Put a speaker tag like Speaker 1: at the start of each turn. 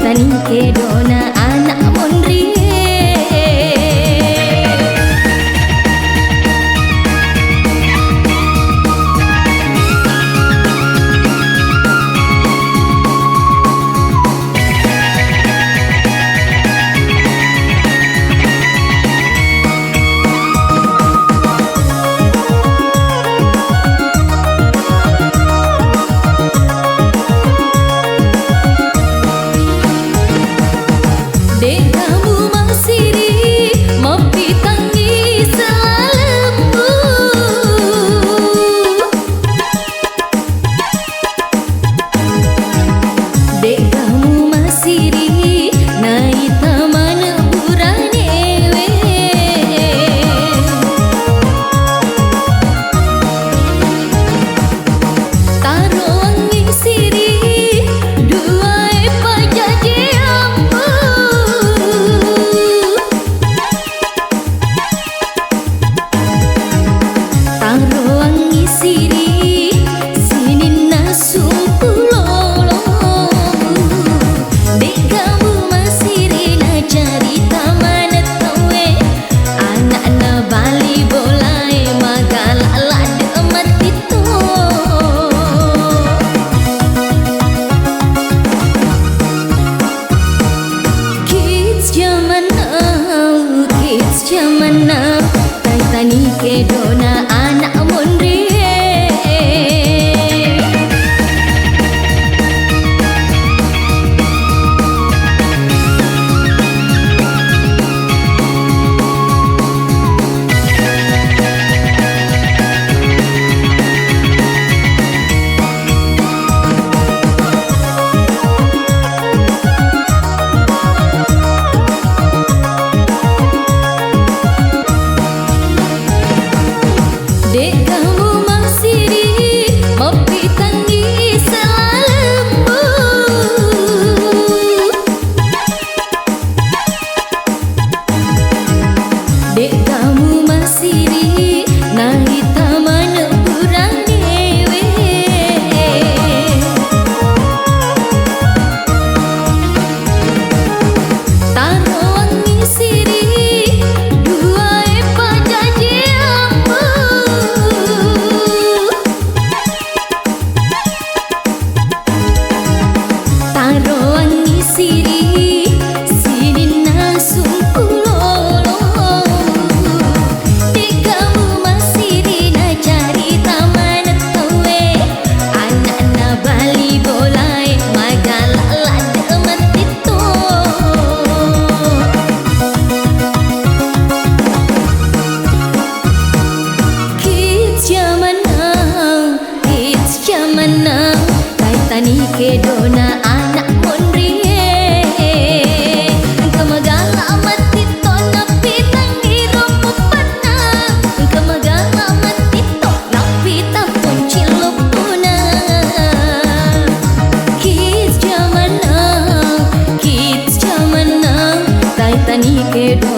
Speaker 1: Tani ke dona anak mondri dek kamu masiri mopi tangis lembu dek kamu masiri nai taman buranewe taro wangi siri dua pajaje wangi siri sinin nasum pulolo dek kamu masiri na cari taman tawe anak na bali bolai magala lade matito kids zaman now tani ke dona anak mondri dek kamu masiri mopi tangis lembu dek kamu masiri nai taman buranewe taro wangi siri dua pajaje taro wangi siri sinin nasum pulolo dek kamu masiri na cari taman tawe anak na bali bolai magala lade matito kids zaman now tani ke dona anak mondri kamagala matito napi tangi rumput pana kamagala matito napi tapon cilupuna kids zaman now tani ke dona